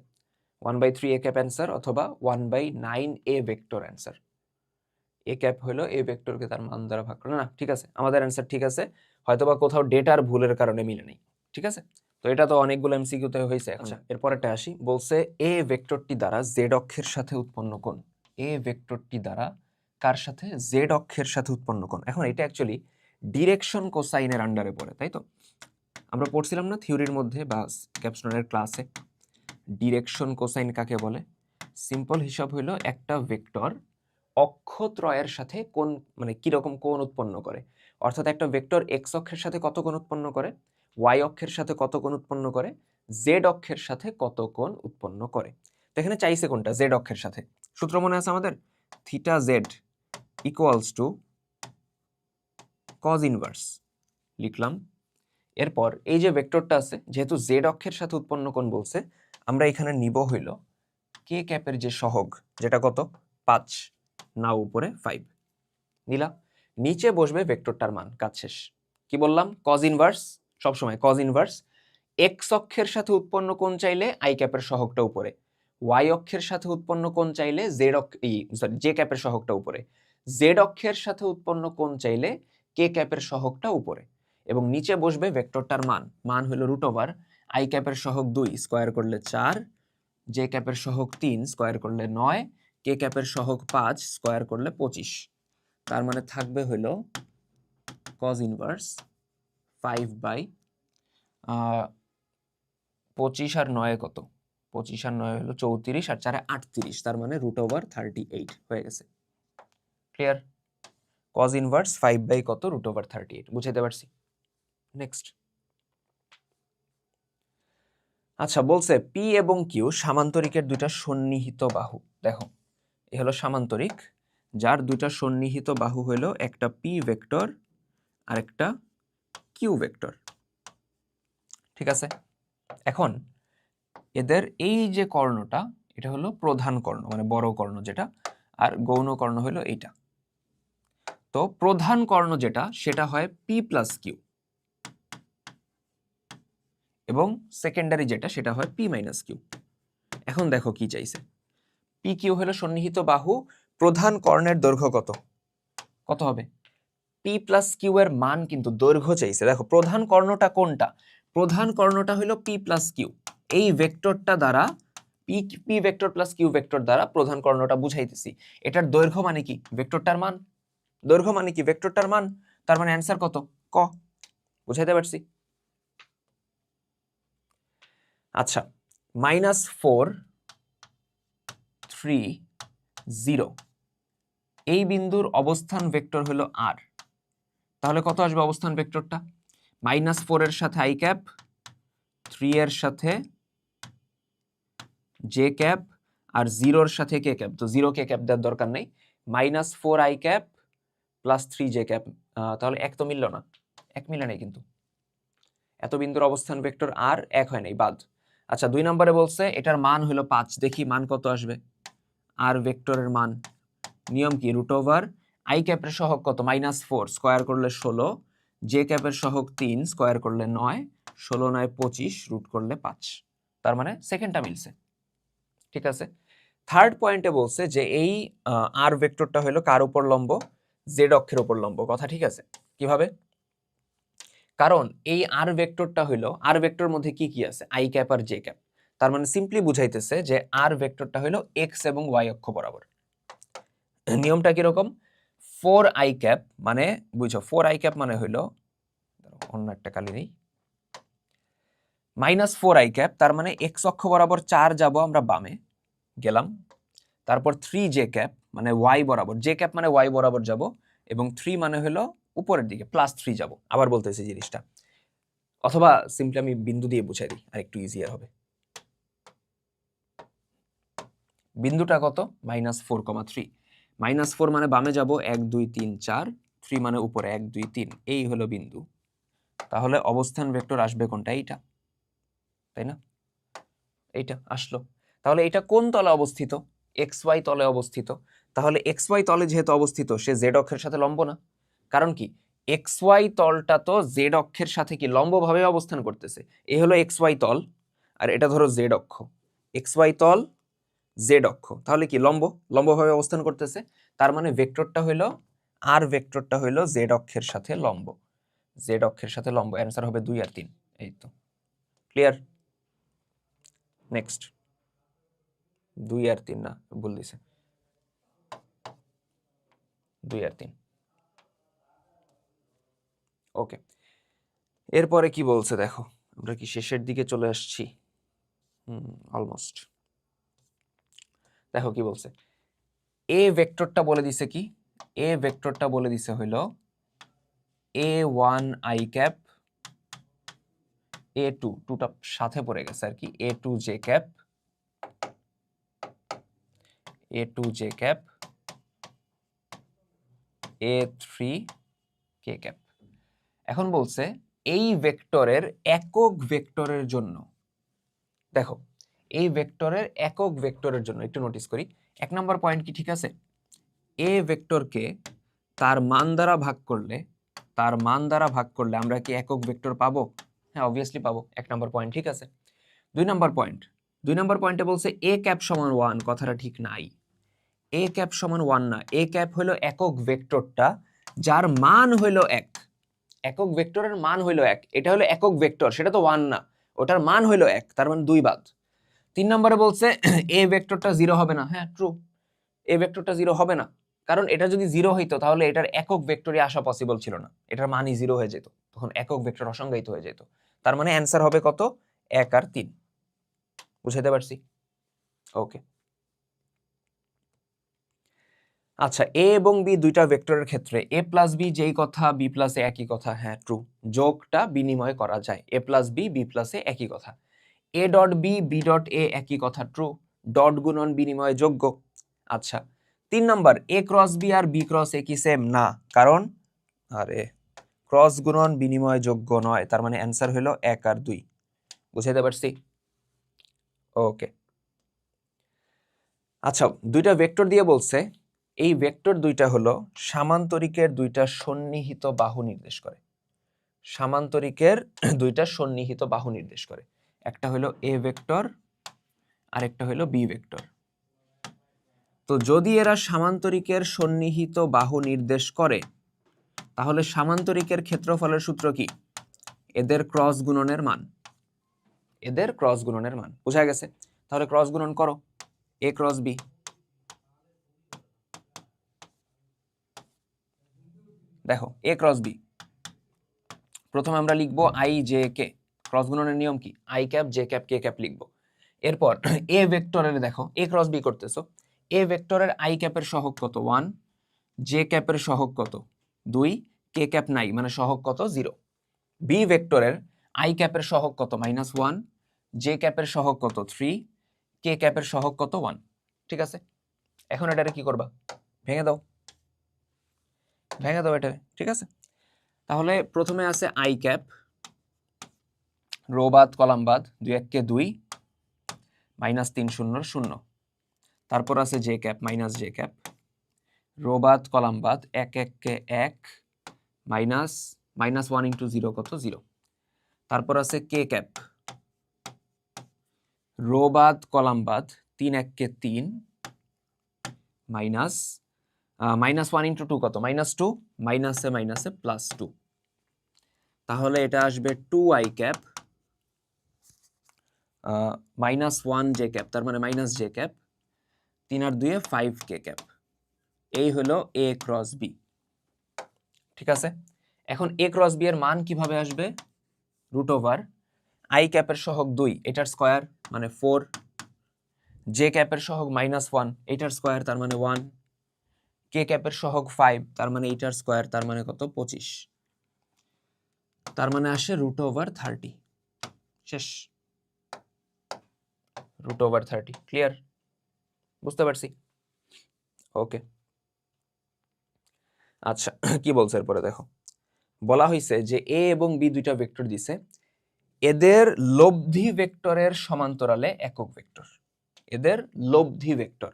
1/3 এ ক্যাপ অ্যান্সার, অথবা 1/9 এ ভেক্টর অ্যান্সার। এ ক্যাপ হলো এ ভেক্টরকে তার মান দ্বারা ভাগ করে, না ঠিক আছে, আমাদের অ্যান্সার ঠিক আছে, হয়তোবা কোথাও ডেটার ভুলের কারণে মিলে নেই। ঠিক আছে, তো এটা তো অনেকগুলো এমসিকিউতে হয়েছে। আচ্ছা, এরপরেরটা আসি। বলছে এ ভেক্টরটি দ্বারা জেড অক্ষের সাথে উৎপন্ন কোণ। এ ভেক্টরটি দ্বারা কার সাথে? জেড অক্ষের সাথে উৎপন্ন কোণ। এখন এটা অ্যাকচুয়ালি ডিরেকশন কোসাইনের আন্ডারে পড়ে, তাই তো? আমরা পড়ছিলাম না থিওরির মধ্যে বা ক্যাপস্টোনের ক্লাসে, ডিরেকশন কোসাইন কাকে বলে? সিম্পল হিসাব হইলো একটা ভেক্টর অক্ষত্রয়ের সাথে কোন মানে কিরকম কোণ উৎপন্ন করে। অর্থাৎ একটা ভেক্টর এক্স অক্ষের সাথে কত কোণ উৎপন্ন করে, ওয়াই অক্ষের সাথে কত কোণ উৎপন্ন করে, জেড অক্ষের সাথে কত কোণ উৎপন্ন করে। তো এখানে চাইছে কোনটা? জেড অক্ষের সাথে। সূত্র মনে আছে আমাদের? Theta Z equals to cos inverse লিখলাম। এরপর এই যে ভেক্টরটা আছে, যেহেতু জেড অক্ষের সাথে উৎপন্ন কোণ বলছে, আমরা এখানে নিব হইল কে ক্যাপের যে সহগ, যেটা কত? 5, না উপরে 5 নিলা। নিচে বসবে ভেক্টরটার মান। কাজ শেষ। কি বললাম? কজ ইনভার্স, সবসময় কজ ইনভার্স। এক্স অক্ষের সাথে উৎপন্ন কোণ চাইলে আই ক্যাপের সহগটা উপরে, ওয়াই অক্ষের সাথে উৎপন্ন কোণ চাইলে জে ক্যাপের সহগটা উপরে, জেড অক্ষের সাথে উৎপন্ন কোণ চাইলে কে ক্যাপের সহগটা উপরে, এবং নিচে বসবে ভেক্টরটার মান। মান হলো রুট ওভার আই ক্যাপের সহগ 2 স্কয়ার করলে 4, জে ক্যাপের সহগ 3 স্কয়ার করলে 9, কে ক্যাপের সহগ 5 স্কয়ার করলে 25। তার মানে থাকবে হলো cos ইনভার্স 5/25 আর 9 কত? 25 আর 9 হলো 34 আর 4 38, তার মানে রুট ওভার 38 হয়ে গেছে। ক্লিয়ার? cos ইনভার্স 5 কত? Root over 38। বুঝাইতে পারছি? নেক্সট। আচ্ছা, বলছে পি এবং কিউ সামান্তরিকের দুইটা সন্নিহিত বাহু। দেখো, এ হলো সামান্তরিক যার দুইটা সন্নিহিত বাহু হলো একটা পি ভেক্টর আর একটা কিউ ভেক্টর। ঠিক আছে? এখন এদের এই যে কর্ণটা, এটা হলো প্রধান কর্ণ, মানে বড় কর্ণ যেটা, আর গৌণ কর্ণ হলো এইটা। তো প্রধান কর্ণ যেটা, সেটা হয় পি প্লাস কিউ, এবং সেকেন্ডারি যেটা, সেটা হয় পি মাইনাস কিউ। এখন দেখো কি চাইছে। পি কিউ হলো সন্নিহিত বাহু, প্রধান কর্ণের দৈর্ঘ্য কত? কত হবে? পি প্লাস কিউ এর মান কিন্তু দৈর্ঘ্য চাইছে। দেখো প্রধান কর্ণটা কোনটা? প্রধান কর্ণটা হলো পি প্লাস কিউ। এই ভেক্টরটা দ্বারা P vector plus Q vector দ্বারা প্রধান কর্ণটা বুঝাইতেছি। এটার দৈর্ঘ্য মানে কি? ভেক্টরটার মান। দৈর্ঘ্য মানে কি? ভেক্টরটার মান। তার মানে অ্যান্সার কত? ক। বুঝাইতে পারছি? আচ্ছা, -4 3 0 এই বিন্দুর অবস্থান ভেক্টর হলো আর। তাহলে কত আসবে অবস্থান ভেক্টরটা? -4 এর সাথে আই ক্যাপ, 3 এর সাথে জে ক্যাপ, আর 0 এর সাথে কে ক্যাপ। তো 0 কে ক্যাপ দেওয়ার দরকার নেই। -4 I cap plus 3 J cap. তাহলে এক তো মিলল না, এক মিলে নেই কিন্তু। এত বিন্দুর অবস্থান ভেক্টর আর এক হয় নাই, বাদ। আচ্ছা, 2 নম্বরে বলছে এটার মান হলো 5। দেখি মান কত আসবে। আর ভেক্টরের মান নিয়ম কি? রুট ওভার আই ক্যাপের সহগ কত? -4 স্কয়ার করলে 16, জে ক্যাপের সহগ 3 স্কয়ার করলে 9, 16 9 25 রুট করলে 5। তার মানে সেকেন্ডটা মিলছে। ঠিক আছে? থার্ড পয়েন্টে বলছে যে এই আর ভেক্টরটা হলো কার উপর লম্ব? জেড অক্ষের উপর লম্ব। কথা ঠিক আছে? কিভাবে? কারণ এই আর ভেক্টরটা হলো, আর ভেক্টর মধ্যে কি কি আছে? আই ক্যাপ আর জে ক্যাপ। তার মানে সিম্পলি বুঝাইতেছে যে আর ভেক্টরটা হলো এক্স এবং ওয়াই অক্ষ বরাবর। নিয়মটা কিরকম? 4 আই ক্যাপ মানে বুঝো, 4 আই ক্যাপ মানে হইলো, অন্য একটা কালি নেই, -4 আই ক্যাপ, তার মানে এক্স অক্ষ বরাবর 4 যাব আমরা বামে গেলাম। তারপর 3 জে ক্যাপ মানে ওয়াই বরাবর, জে ক্যাপ মানে ওয়াই বরাবর যাব, এবং 3 মানে হলো উপরের দিকে +3 যাব। আবার বলতেছি জিনিসটা, অথবা সিম্পলি আমি বিন্দু দিয়ে বুঝাই দিই, আর একটু ইজিয়ার হবে। বিন্দুটা কত? -4,3। -4 মানে বামে যাব 1 2 3 4, 3 মানে উপরে 1 2 3, এই হলো বিন্দু। তাহলে অবস্থান ভেক্টর আসবে কোনটা? এইটা, তাই না? এইটা আসলো। তাহলে এটা কোন তলে অবস্থিত? এক্স ওয়াই তলে অবস্থিত। তাহলে এক্স ওয়াই তলে যেহেতু অবস্থিত, সে জেড অক্ষের সাথে লম্ব না। কারণ কি? এক্স ওয়াই তলটা তো জেড অক্ষের সাথে কি লম্বভাবে অবস্থান করতেছে। এই হলো এক্স ওয়াই তল, আর এটা ধরো জেড অক্ষ। এক্স ওয়াই তল, জেড অক্ষ, তাহলে কি লম্বভাবে অবস্থান করতেছে। তার মানে ভেক্টরটা হইলো, আর ভেক্টরটা হইলো জেড অক্ষের সাথে লম্ব। জেড অক্ষের সাথে লম্ব। অ্যান্সার হবে 2 আর 3। এই তো ক্লিয়ার? নেক্সট 2 আর 3 না, ভুল দিছে, 2 আর 3। ওকে, এরপরে কি বলছে দেখো, আমরা কি শেষের দিকে চলে আসছি? অলমোস্ট। দেখো কি বলছে, এ ভেক্টরটা বলে দিছে কি, এ ভেক্টরটা বলে দিছে হইল a1 i ক্যাপ, a2, টুটা সাথে পড়ে গেছে আর কি, a2 j cap, a2 j cap, a3 k cap. এখন বলছে এই ভেক্টরের একক ভেক্টরের জন্য, দেখো এই ভেক্টরের একক ভেক্টরের জন্য একটু নোটিস করি, 1 নম্বর পয়েন্ট কি ঠিক আছে, এ ভেক্টরকে তার মান দ্বারা ভাগ করলে, তার মান দ্বারা ভাগ করলে আমরা কি একক ভেক্টর পাবো? হ্যাঁ, অবভিয়াসলি পাবো, 1 নম্বর পয়েন্ট ঠিক আছে। 2 নম্বর পয়েন্ট, 2 নম্বর পয়েন্টে বলছে এ ক্যাপ সমান 1, কথাটা ঠিক নাই। এ ক্যাপ সমান 1 না, এ ক্যাপ হলো একক ভেক্টরটা যার মান হলো 1, একক ভেক্টরের মান হইলো 1, এটা হলো একক ভেক্টর, সেটা তো 1 না, ওটার মান হইলো 1, তার মানে 2 বাদ। 3 নম্বরে বলছে এ ভেক্টরটা 0 হবে না, হ্যাঁ ট্রু, এ ভেক্টরটা 0 হবে না, কারণ এটা যদি 0 হইতো তাহলে এটার একক ভেক্টরে আসা পসিবল ছিল না, এটার মানই 0 হয়ে যেত, তখন একক ভেক্টর অসংজ্ঞায়িত হয়ে যেত। তার মানে অ্যান্সার হবে কত? 1 আর 3। বুঝাইতে পারছি? ওকে। আচ্ছা, এ এবং বি দুইটা ভেক্টরের ক্ষেত্রে এ প্লাস বি যেই কথা, বি প্লাস এ একই কথা, হ্যাঁ ট্রু, যোগটা বিনিময় করা যায়, A plus B, B plus A একই কথা, A dot B, B dot A একই কথা, ট্রু, ডট গুণন বিনিময় যোগ্য। আচ্ছা, 3 নাম্বার, এ ক্রস বি আর বি ক্রস এ কি সেম? না, কারণ আরে ক্রস গুণন বিনিময় যোগ্য নয়, তার মানে অ্যান্সার হলো 1 আর 2। বুঝাইতে পারছি? ওকে। আচ্ছা, দুইটা ভেক্টর দিয়ে বলছে এই ভেক্টর দুইটা হলো সামান্তরিকের দুইটা সন্নিহিত বাহু নির্দেশ করে, সামান্তরিকের দুইটা সন্নিহিত বাহু নির্দেশ করে, একটা হলো এ ভেক্টর আর একটা হলো বি ভেক্টর। তো যদি এরা সামান্তরিকের সন্নিহিত বাহু নির্দেশ করে তাহলে সামান্তরিকের ক্ষেত্রফলের সূত্র কি? এদের ক্রস গুণনের মান, এদের ক্রস গুণনের মান। বোঝা গেছে? তাহলে ক্রস গুণন করো, এ ক্রস বি, দেখো এ ক্রস বি, প্রথমে আমরা লিখবো আই জে কে, ক্রস গুণনের নিয়ম কি? I cap J cap K cap লিখবো। এরপর এ ভেক্টরের দেখো এ ক্রস বি করতেছো, এ ভেক্টরের আই ক্যাপের সহগ কত? 1, জে ক্যাপের সহগ কত? 2, কে ক্যাপ নাই মানে সহগ কত? 0। বি ভেক্টরের আই ক্যাপের সহগ কত? -1, জে ক্যাপের সহগ কত? 3, কে ক্যাপের সহগ কত? 1। ঠিক আছে, এখন এটারে কি করবা? ভেঙে দাও, ভেঙে দাও এটারে। ঠিক আছে, তাহলে প্রথমে আছে আই ক্যাপ, রো বাদ কলাম বাদ, 2 1 কে 2, -3 0 0, তারপর আছে J cap, minus J cap, row বাদ কলাম বাদ, 1 1 কে 1, -1 ইন্টু 0 কত? 0, তারপর আছে কে ক্যাপ, রো বাদ কলাম বাদ, 3 1 কে 3, -1 ইন্টু 2 কত? -2, মাইনাসে মাইনাসে +2, তাহলে এটা আসবে 2 আই ক্যাপ, -1 জে ক্যাপ, তার মানে মাইনাস জে ক্যাপ, 3 আর 2 5 কে ক্যাপ। এই হলো এ ক্রস বি। ঠিক আছে, এখন এ ক্রস বি এর মান কিভাবে আসবে? √ওভার আই ক্যাপের সহগ 2, এটার স্কয়ার মানে 4, জে ক্যাপের সহগ -1, এটার স্কয়ার তার মানে 1, কে ক্যাপের সহগ 5, তার মানে এটার স্কয়ার, তার মানে কত? 25, তার মানে আসে √30। শেষ, √30। ক্লিয়ার? বুঝতে পারছি? ওকে। আচ্ছা, কি বলছে এরপরে দেখো, বলা হয়েছে যে এ এবং বি দুইটা ভেক্টর দিছে, এদের লব্ধি ভেক্টরের সমান্তরালে একক ভেক্টর, এদের লব্ধি ভেক্টর,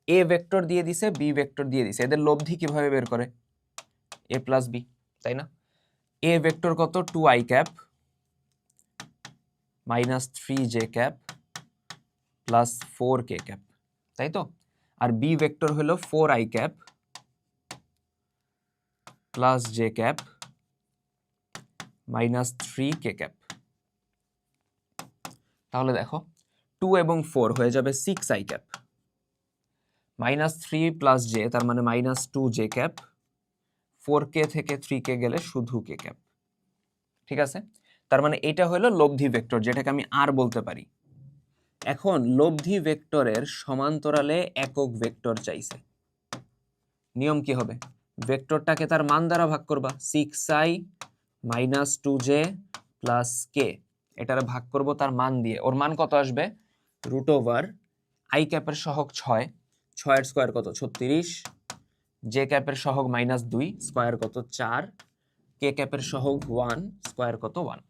এ ভেক্টর দিয়ে দিছে, বি ভেক্টর দিয়ে দিছে, এদের লব্ধি কিভাবে বের করে? এ প্লাস বি, তাই না? এ ভেক্টর কত? 2 I cap -3 J cap +4 K cap, তাই তো? আর বি ভেক্টর হলো 4 I cap +J cap -3 K cap. তাহলে দেখো 2 এবং 4 হয়ে যাবে 6i ক্যাপ, -3 প্লাস জে তার মানে -2j ক্যাপ, 4k থেকে 3k গেলে শুধু k ক্যাপ। ঠিক আছে, তার মানে এটা হলো লব্ধি ভেক্টর, যেটাকে আমি আর বলতে পারি। এখন লব্ধি ভেক্টরের সমান্তরালে একক ভেক্টর চাইছে। নিয়ম কি হবে? ভেক্টরটাকে তার মান দ্বারা ভাগ করবা, 6i -2j প্লাস k, এটারে ভাগ করব তার মান দিয়ে। ওর মান কত আসবে? √i ক্যাপের সহগ 6, 6 এর স্কয়ার কত? 36, জে ক্যাপের সহগ -2 স্কয়ার কত? 4, কে ক্যাপের সহগ 1 স্কয়ার কত? 1।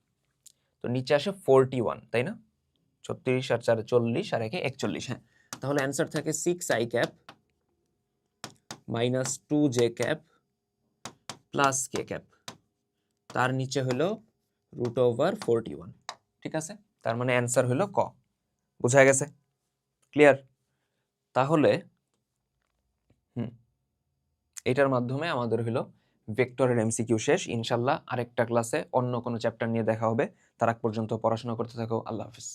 তো নিচে আসে 41, তাই না? 36 আর 4 40 আর 1 41। হ্যাঁ, তাহলে অ্যান্সার থাকে 6i cap -2j cap plus k cap, তার নিচে হলো √41। ঠিক আছে, তার মানে অ্যান্সার হলো ক। বোঝা গেছে? ক্লিয়ার? তাহলে এটার মাধ্যমে আমাদের হলো ভেক্টরের এমসিকিউ শেষ। ইনশাল্লাহ আরেকটা ক্লাসে অন্য কোনো চ্যাপ্টার নিয়ে দেখা হবে। তার আগ পর্যন্ত পড়াশোনা করতে থাকো। আল্লাহ হাফিজ।